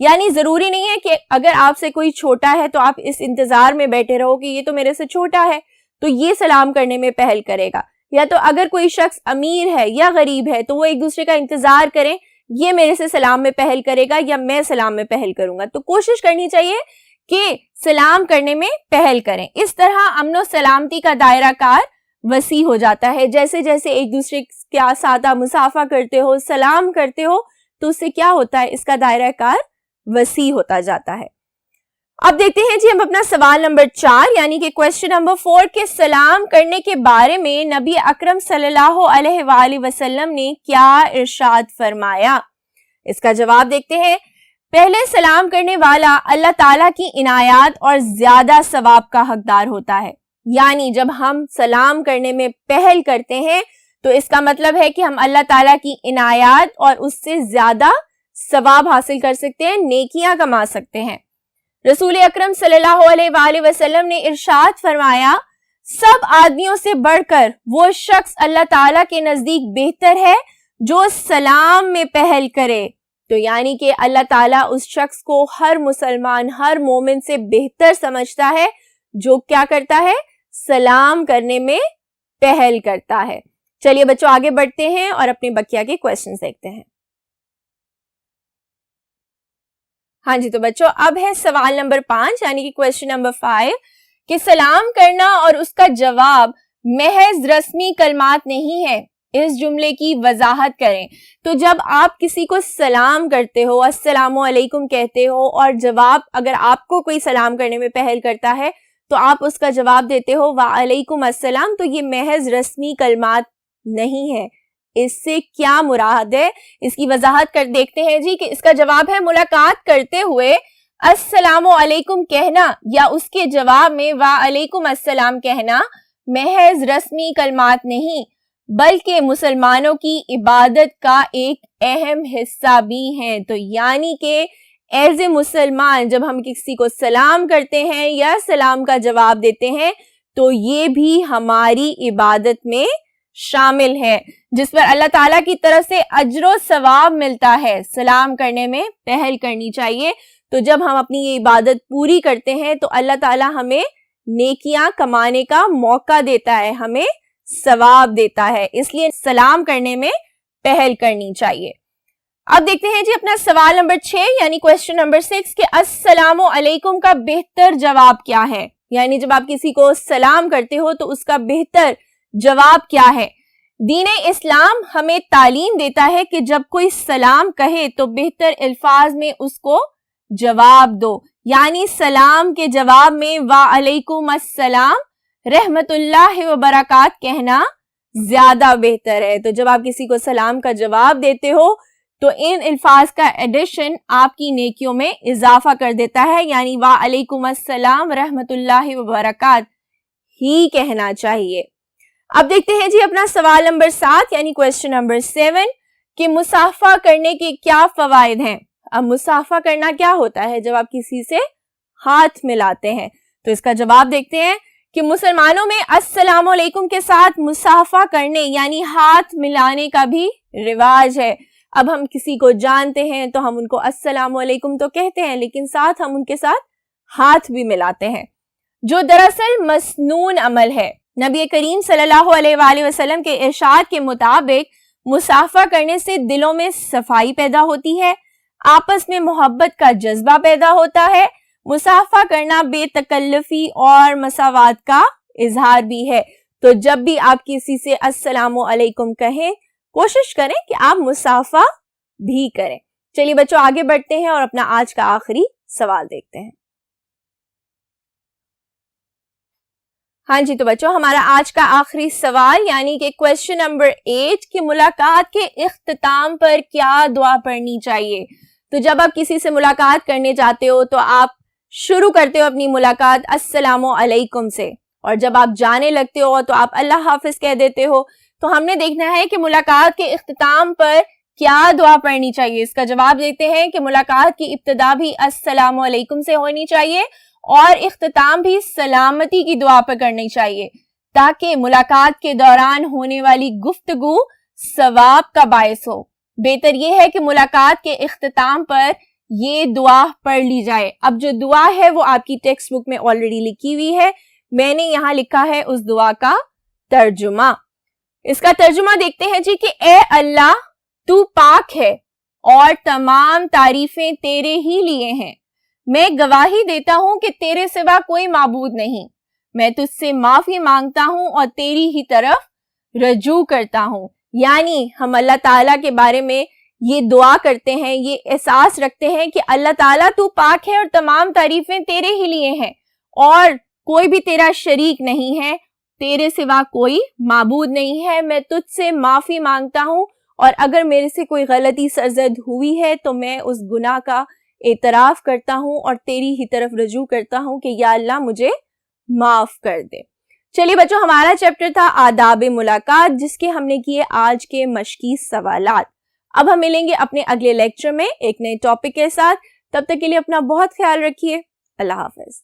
یعنی ضروری نہیں ہے کہ اگر آپ سے کوئی چھوٹا ہے تو آپ اس انتظار میں بیٹھے رہو کہ یہ تو میرے سے چھوٹا ہے تو یہ سلام کرنے میں پہل کرے گا، یا تو اگر کوئی شخص امیر ہے یا غریب ہے تو وہ ایک دوسرے کا انتظار کریں، یہ میرے سے سلام میں پہل کرے گا یا میں سلام میں پہل کروں گا. تو کوشش کرنی چاہیے کہ سلام کرنے میں پہل کریں. اس طرح امن و سلامتی کا دائرہ کار وسیع ہو جاتا ہے. جیسے جیسے ایک دوسرے کے ساتھ مصافحہ کرتے ہو، سلام کرتے ہو، تو اس سے کیا ہوتا ہے، اس کا دائرہ کار وسیع ہوتا جاتا ہے. اب دیکھتے ہیں جی ہم اپنا سوال نمبر 4 یعنی کہ کوشچن نمبر 4 کے سلام کرنے کے بارے میں نبی اکرم صلی اللہ علیہ وآلہ وسلم نے کیا ارشاد فرمایا. اس کا جواب دیکھتے ہیں. پہلے سلام کرنے والا اللہ تعالیٰ کی عنایات اور زیادہ ثواب کا حقدار ہوتا ہے. یعنی جب ہم سلام کرنے میں پہل کرتے ہیں تو اس کا مطلب ہے کہ ہم اللہ تعالیٰ کی عنایات اور اس سے زیادہ ثواب حاصل کر سکتے ہیں، نیکیاں کما سکتے ہیں. رسول اکرم صلی اللہ علیہ وآلہ وسلم نے ارشاد فرمایا، سب آدمیوں سے بڑھ کر وہ شخص اللہ تعالیٰ کے نزدیک بہتر ہے جو سلام میں پہل کرے. تو یعنی کہ اللہ تعالیٰ اس شخص کو، ہر مسلمان، ہر مومن سے بہتر سمجھتا ہے جو کیا کرتا ہے، سلام کرنے میں پہل کرتا ہے. چلیے بچوں آگے بڑھتے ہیں اور اپنے بقیہ کے کویسچنز دیکھتے ہیں. ہاں جی تو بچوں اب ہے سوال نمبر 5 یعنی کہ کویسچن نمبر 5 کہ سلام کرنا اور اس کا جواب محض رسمی کلمات نہیں ہے، اس جملے کی وضاحت کریں. تو جب آپ کسی کو سلام کرتے ہو، السلام علیکم کہتے ہو، اور جواب اگر آپ کو کوئی سلام کرنے میں پہل کرتا ہے تو آپ اس کا جواب دیتے ہو وعلیکم السلام، تو یہ محض رسمی کلمات نہیں ہے. اس سے کیا مراد ہے، اس کی وضاحت کر دیکھتے ہیں جی کہ اس کا جواب ہے ملاقات کرتے ہوئے السلام علیکم کہنا یا اس کے جواب میں وعلیکم السلام کہنا محض رسمی کلمات نہیں بلکہ مسلمانوں کی عبادت کا ایک اہم حصہ بھی ہیں. تو یعنی کہ ایز اے مسلمان جب ہم کسی کو سلام کرتے ہیں یا سلام کا جواب دیتے ہیں تو یہ بھی ہماری عبادت میں شامل ہے جس پر اللہ تعالیٰ کی طرف سے اجر و ثواب ملتا ہے. سلام کرنے میں پہل کرنی چاہیے. تو جب ہم اپنی یہ عبادت پوری کرتے ہیں تو اللہ تعالیٰ ہمیں نیکیاں کمانے کا موقع دیتا ہے، ہمیں ثواب دیتا ہے، اس لیے سلام کرنے میں پہل کرنی چاہیے. اب دیکھتے ہیں جی اپنا سوال نمبر 6 یعنی کویسچن نمبر 6 کہ السلام علیکم کا بہتر جواب کیا ہے. یعنی جب آپ کسی کو سلام کرتے ہو تو اس کا بہتر جواب کیا ہے. دین اسلام ہمیں تعلیم دیتا ہے کہ جب کوئی سلام کہے تو بہتر الفاظ میں اس کو جواب دو. یعنی سلام کے جواب میں وعلیکم السلام رحمت اللہ وبرکات کہنا زیادہ بہتر ہے. تو جب آپ کسی کو سلام کا جواب دیتے ہو تو ان الفاظ کا ایڈیشن آپ کی نیکیوں میں اضافہ کر دیتا ہے. یعنی وعلیکم السلام رحمت اللہ وبرکات ہی کہنا چاہیے. اب دیکھتے ہیں جی اپنا سوال نمبر 7 یعنی کویسچن نمبر 7 کہ مصافحہ کرنے کے کیا فوائد ہیں. اب مصافحہ کرنا کیا ہوتا ہے؟ جب آپ کسی سے ہاتھ ملاتے ہیں. تو اس کا جواب دیکھتے ہیں کہ مسلمانوں میں السلام علیکم کے ساتھ مصافحہ کرنے یعنی ہاتھ ملانے کا بھی رواج ہے. اب ہم کسی کو جانتے ہیں تو ہم ان کو السلام علیکم تو کہتے ہیں لیکن ساتھ ہم ان کے ساتھ ہاتھ بھی ملاتے ہیں جو دراصل مسنون عمل ہے. نبی کریم صلی اللہ علیہ وآلہ وسلم کے ارشاد کے مطابق مصافحہ کرنے سے دلوں میں صفائی پیدا ہوتی ہے، آپس میں محبت کا جذبہ پیدا ہوتا ہے. مصافحہ کرنا بے تکلفی اور مساوات کا اظہار بھی ہے. تو جب بھی آپ کسی سے السلام علیکم کہیں کوشش کریں کہ آپ مصافحہ بھی کریں. چلیے بچوں آگے بڑھتے ہیں اور اپنا آج کا آخری سوال دیکھتے ہیں. ہاں جی تو بچوں ہمارا آج کا آخری سوال یعنی کہ کویسچن نمبر 8 کہ ملاقات کے اختتام پر کیا دعا پڑھنی چاہیے. تو جب آپ کسی سے ملاقات کرنے جاتے ہو تو آپ شروع کرتے ہو اپنی ملاقات السلام علیکم سے، اور جب آپ جانے لگتے ہو تو آپ اللہ حافظ کہہ دیتے ہو. تو ہم نے دیکھنا ہے کہ ملاقات کے اختتام پر کیا دعا پڑھنی چاہیے. اس کا جواب دیتے ہیں کہ ملاقات کی ابتدا بھی السلام علیکم سے ہونی چاہیے اور اختتام بھی سلامتی کی دعا پر کرنی چاہیے تاکہ ملاقات کے دوران ہونے والی گفتگو ثواب کا باعث ہو. بہتر یہ ہے کہ ملاقات کے اختتام پر یہ دعا پڑھ لی جائے. اب جو دعا ہے وہ آپ کی ٹیکسٹ بک میں آلریڈی لکھی ہوئی ہے. میں نے یہاں لکھا ہے اس دعا کا ترجمہ. اس کا ترجمہ دیکھتے ہیں جی کہ اے اللہ تو پاک ہے اور تمام تعریفیں تیرے ہی لیے ہیں. میں گواہی دیتا ہوں کہ تیرے سوا کوئی معبود نہیں. میں تجھ سے معافی مانگتا ہوں اور تیری ہی طرف رجوع کرتا ہوں. یعنی ہم اللہ تعالیٰ کے بارے میں یہ دعا کرتے ہیں, یہ احساس رکھتے ہیں کہ اللہ تعالیٰ تو پاک ہے اور تمام تعریفیں تیرے ہی لیے ہیں اور کوئی بھی تیرا شریک نہیں ہے, تیرے سوا کوئی معبود نہیں ہے. میں تجھ سے معافی مانگتا ہوں اور اگر میرے سے کوئی غلطی سرزد ہوئی ہے تو میں اس گناہ کا اعتراف کرتا ہوں اور تیری ہی طرف رجوع کرتا ہوں کہ یا اللہ مجھے معاف کر دے. چلیے بچوں, ہمارا چیپٹر تھا آداب ملاقات, جس کے ہم نے کیے آج کے مشقی سوالات. اب ہم ملیں گے اپنے اگلے لیکچر میں ایک نئے ٹاپک کے ساتھ. تب تک کے لیے اپنا بہت خیال رکھیے. اللہ حافظ.